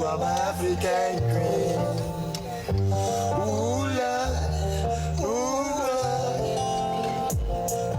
are my African queen. Ooh, Lord, ooh, Lord.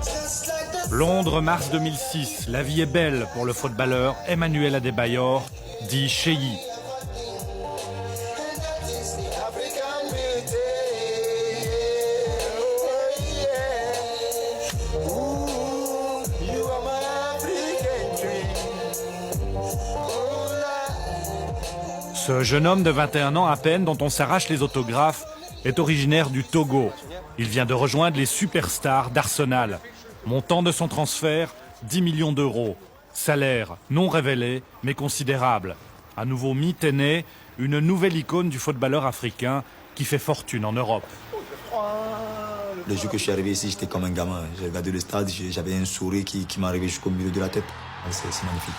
Just like the Londres, mars 2006. La vie est belle pour le footballeur Emmanuel Adebayor, dit Cheyi. African beauty. Oh, yeah. Ooh, you are my African dream. Oh, Lord. Ce jeune homme de 21 ans à peine, dont on s'arrache les autographes, est originaire du Togo. Il vient de rejoindre les superstars d'Arsenal. Montant de son transfert, 10 millions d'euros. Salaire non révélé, mais considérable. À nouveau mythe est né, une nouvelle icône du footballeur africain qui fait fortune en Europe. Le jour que je suis arrivé ici, j'étais comme un gamin. J'ai regardé le stade, j'avais un sourire qui m'arrivait jusqu'au milieu de la tête. C'est magnifique.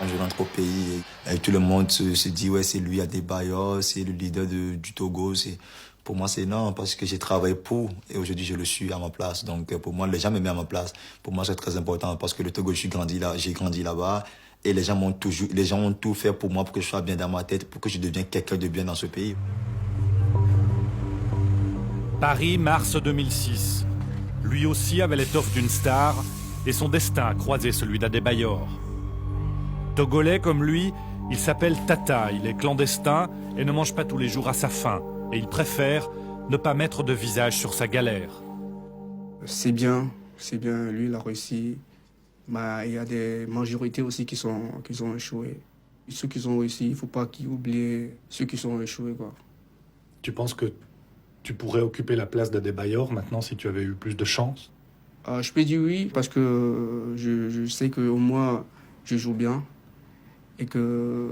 Quand je rentre au pays, tout le monde se dit ouais, c'est lui Adebayor, c'est le leader du Togo. Pour moi, c'est énorme parce que j'ai travaillé pour et aujourd'hui je le suis à ma place. Donc pour moi, les gens me mettent à ma place. Pour moi, c'est très important parce que le Togo, j'ai grandi là-bas et les gens ont tout fait pour moi pour que je sois bien dans ma tête, pour que je devienne quelqu'un de bien dans ce pays. Paris, mars 2006. Lui aussi avait l'étoffe d'une star et son destin a croisé celui d'Adebayor. Togolais comme lui, il s'appelle Tata, il est clandestin et ne mange pas tous les jours à sa faim. Et il préfère ne pas mettre de visage sur sa galère. C'est bien, lui il a réussi. Mais il y a des majorités aussi qui ont échoué. Ceux qui ont réussi, il ne faut pas qu'ils oublient ceux qui ont échoué, quoi. Tu penses que tu pourrais occuper la place d'Adebayor maintenant si tu avais eu plus de chance? Je peux dire oui, parce que je sais qu'au moins je joue bien. Et que,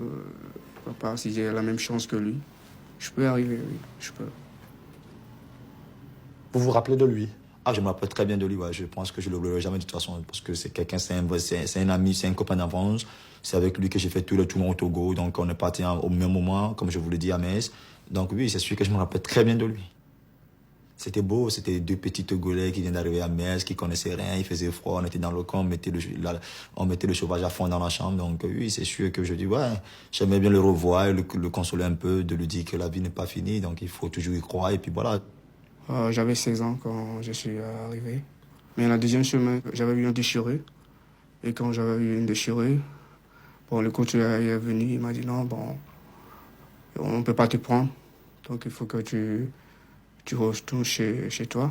pourquoi pas, si j'ai la même chance que lui, je peux arriver, oui, je peux. Vous vous rappelez de lui? Ah, je me rappelle très bien de lui, ouais. Je pense que je ne l'oublierai jamais de toute façon, parce que c'est quelqu'un, c'est un ami, c'est un copain d'enfance. C'est avec lui que j'ai fait tout le tour au Togo, donc on est parti au même moment, comme je vous l'ai dit, à Metz. Donc oui, c'est sûr que je me rappelle très bien de lui. C'était beau, c'était deux petits Togolais qui viennent d'arriver à Metz, qui connaissaient rien, il faisait froid, on était dans le camp, on mettait le chauffage à fond dans la chambre. Donc oui, c'est sûr que je dis, ouais, j'aimais bien le revoir, le consoler un peu, de lui dire que la vie n'est pas finie, donc il faut toujours y croire, et puis voilà. J'avais 16 ans quand je suis arrivé. Mais la deuxième semaine, j'avais eu une déchirure. Et quand j'avais eu une déchirure, bon, le coach est venu, il m'a dit non, bon, on ne peut pas te prendre, donc il faut que tu retournes chez toi.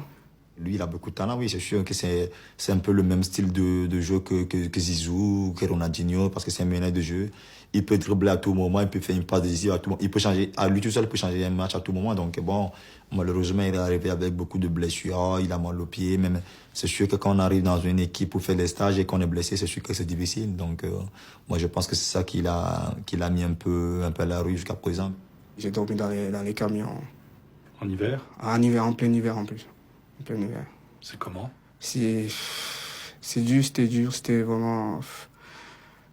Lui, il a beaucoup de talent, oui, c'est sûr que c'est un peu le même style de jeu que Zizou, que Ronaldinho, parce que c'est un mélange de jeu. Il peut dribbler à tout moment, il peut faire une passe décisive à tout moment. Il peut changer, à lui tout seul, il peut changer un match à tout moment. Donc bon, malheureusement, il est arrivé avec beaucoup de blessures, il a mal au pied. Même, c'est sûr que quand on arrive dans une équipe pour faire des stages et qu'on est blessé, c'est sûr que c'est difficile. Donc moi, je pense que c'est ça qui l'a mis un peu à la rue jusqu'à présent. J'ai dormi dans les camions. En hiver? En plein hiver en plus. En plein hiver. C'est comment? C'était dur, c'était vraiment...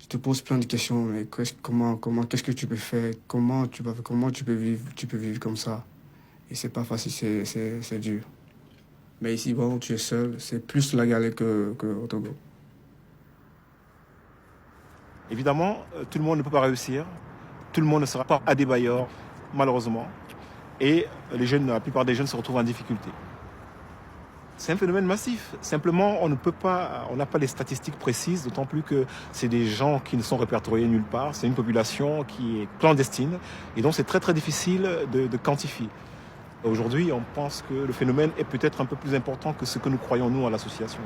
Je te pose plein de questions, mais qu'est-ce que tu peux faire? Comment tu peux vivre comme ça? Et c'est pas facile, c'est dur. Mais ici, bon, tu es seul, c'est plus la galère qu'au Togo. Évidemment, tout le monde ne peut pas réussir. Tout le monde ne sera pas Adebayor, malheureusement. Et la plupart des jeunes se retrouvent en difficulté. C'est un phénomène massif. Simplement, on n'a pas les statistiques précises, d'autant plus que c'est des gens qui ne sont répertoriés nulle part. C'est une population qui est clandestine. Et donc, c'est très, très difficile de quantifier. Aujourd'hui, on pense que le phénomène est peut-être un peu plus important que ce que nous croyons, nous, à l'association.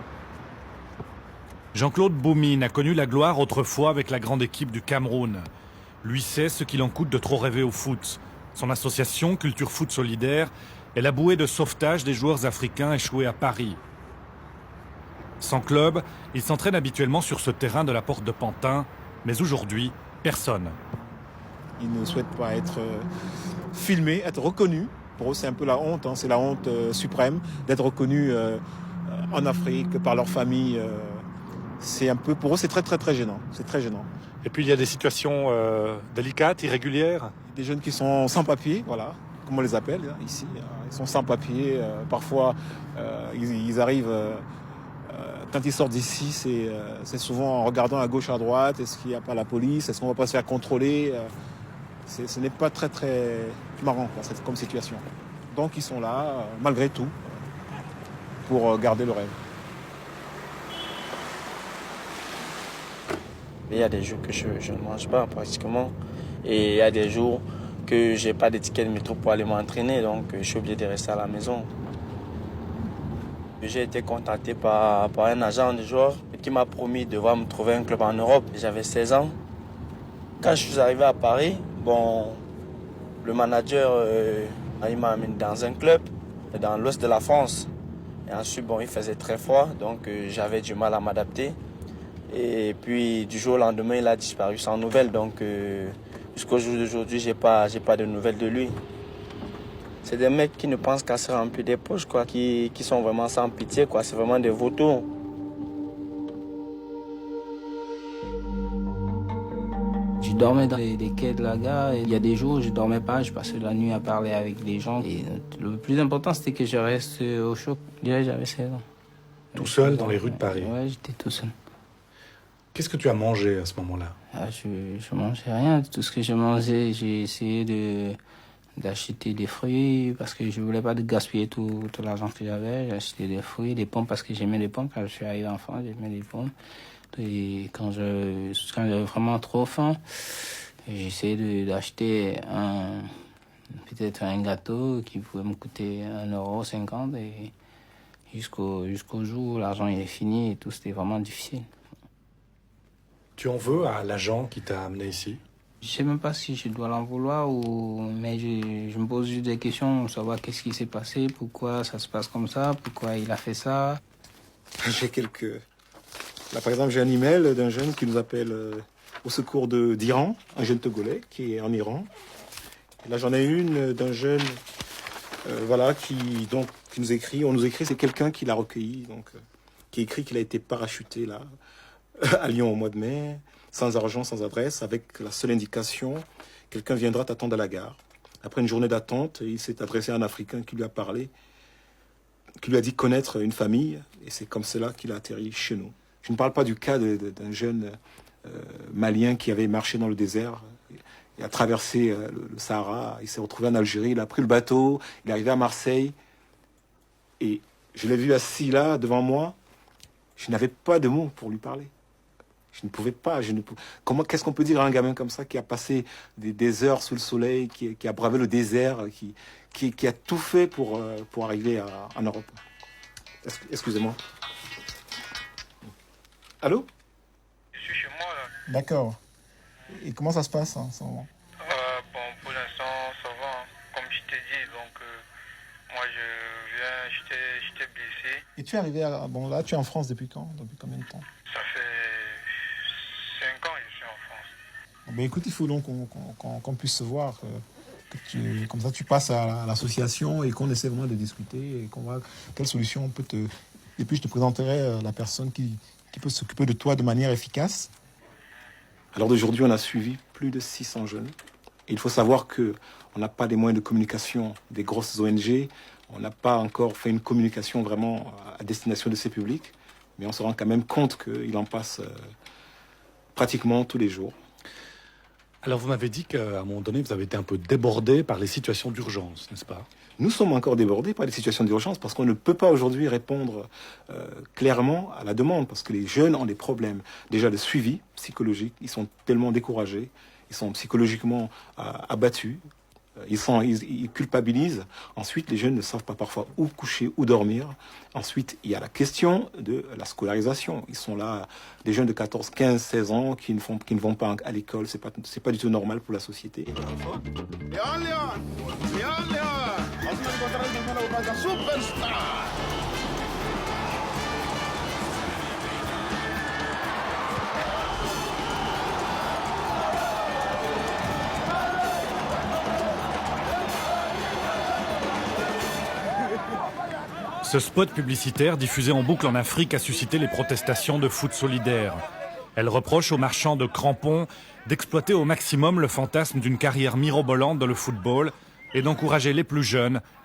Jean-Claude Boumine a connu la gloire autrefois avec la grande équipe du Cameroun. Lui sait ce qu'il en coûte de trop rêver au foot. Son association, Culture Foot Solidaire, est la bouée de sauvetage des joueurs africains échoués à Paris. Sans club, il s'entraîne habituellement sur ce terrain de la Porte de Pantin, mais aujourd'hui, personne. Ils ne souhaitent pas être filmés, être reconnus. Pour eux, c'est un peu la honte, c'est la honte suprême d'être reconnus en Afrique par leur famille. Pour eux, c'est très, très, très gênant. C'est très gênant. Et puis il y a des situations délicates, irrégulières. Des jeunes qui sont sans papier, voilà, comme on les appelle ici. Ils sont sans papier. Parfois, ils arrivent Quand ils sortent d'ici, c'est souvent en regardant à gauche, à droite, est-ce qu'il n'y a pas la police, est-ce qu'on ne va pas se faire contrôler. Ce n'est pas très très marrant quoi, comme situation. Donc ils sont là, malgré tout, pour garder le rêve. Il y a des jours que je ne mange pas pratiquement. Et il y a des jours que je n'ai pas de ticket de métro pour aller m'entraîner, donc je suis obligé de rester à la maison. J'ai été contacté par un agent de joueur qui m'a promis de me trouver un club en Europe. J'avais 16 ans. Quand je suis arrivé à Paris, le manager il m'a amené dans un club dans l'ouest de la France. Et ensuite, il faisait très froid, donc j'avais du mal à m'adapter. Et puis du jour au lendemain, il a disparu sans nouvelles. Donc jusqu'au jour d'aujourd'hui, j'ai pas de nouvelles de lui. C'est des mecs qui ne pensent qu'à se remplir des poches, quoi, qui sont vraiment sans pitié, quoi. C'est vraiment des vautours. Je dormais dans les quais de la gare et il y a des jours où je dormais pas, je passais la nuit à parler avec des gens. Et le plus important, c'était que je reste au chaud. Déjà, j'avais 16 ans. Tout seul dans les rues de Paris? Ouais, j'étais tout seul. Qu'est-ce que tu as mangé à ce moment-là? Je mangeais rien. Tout ce que je mangeais, j'ai essayé d'acheter des fruits parce que je voulais pas gaspiller tout l'argent que j'avais. J'ai acheté des fruits, des pommes parce que j'aimais les pommes. Quand je suis arrivé en France, j'aimais les pommes. Et quand j'avais vraiment trop faim, j'ai essayé d'acheter peut-être un gâteau qui pouvait me coûter 1,50 € et jusqu'au jour où l'argent est fini et tout, c'était vraiment difficile. Tu en veux à l'agent qui t'a amené ici? Je sais même pas si je dois l'en vouloir mais je me pose juste des questions pour savoir qu'est-ce qui s'est passé, pourquoi ça se passe comme ça, pourquoi il a fait ça. J'ai Là, par exemple, j'ai un email d'un jeune qui nous appelle au secours d'Iran, un jeune Togolais qui est en Iran. Et là, j'en ai une d'un jeune qui nous écrit. On nous écrit, c'est quelqu'un qui l'a recueilli, qui écrit qu'il a été parachuté là, à Lyon au mois de mai, sans argent, sans adresse, avec la seule indication, quelqu'un viendra t'attendre à la gare. Après une journée d'attente, il s'est adressé à un Africain qui lui a parlé, qui lui a dit connaître une famille, et c'est comme cela qu'il a atterri chez nous. Je ne parle pas du cas d'un jeune Malien qui avait marché dans le désert, il a traversé le Sahara, il s'est retrouvé en Algérie, il a pris le bateau, il est arrivé à Marseille, et je l'ai vu assis là, devant moi, je n'avais pas de mots pour lui parler. Je ne pouvais pas. Qu'est-ce qu'on peut dire à un gamin comme ça qui a passé des heures sous le soleil, qui a bravé le désert, qui a tout fait pour arriver en Europe? Excusez-moi. Allô? Je suis chez moi là. D'accord. Et comment ça se passe en ce moment? Pour l'instant, ça va. Hein. Comme je t'ai dit, moi j'étais blessé. Et tu es arrivé là, tu es en France depuis quand? Depuis combien de temps? Ça fait 5 ans que je suis en France. Écoute, il faut donc qu'on puisse se voir, comme ça tu passes à l'association et qu'on essaie vraiment de discuter et qu'on voit quelle solution on peut et puis je te présenterai la personne qui peut s'occuper de toi de manière efficace. Alors d'aujourd'hui, on a suivi plus de 600 jeunes. Et il faut savoir qu'on n'a pas les moyens de communication des grosses ONG. On n'a pas encore fait une communication vraiment à destination de ces publics. Mais on se rend quand même compte qu'il en passe pratiquement tous les jours. Alors vous m'avez dit qu'à un moment donné, vous avez été un peu débordé par les situations d'urgence, n'est-ce pas? Nous sommes encore débordés par les situations d'urgence parce qu'on ne peut pas aujourd'hui répondre clairement à la demande parce que les jeunes ont des problèmes déjà de suivi psychologique. Ils sont tellement découragés, ils sont psychologiquement abattus, ils culpabilisent. Ensuite, les jeunes ne savent pas parfois où coucher, où dormir. Ensuite, il y a la question de la scolarisation. Ils sont là, des jeunes de 14, 15, 16 ans qui ne vont pas à l'école. C'est pas du tout normal pour la société. Ce spot publicitaire diffusé en boucle en Afrique a suscité les protestations de Foot Solidaire. Elle reproche aux marchands de crampons d'exploiter au maximum le fantasme d'une carrière mirobolante dans le football et d'encourager les plus jeunes à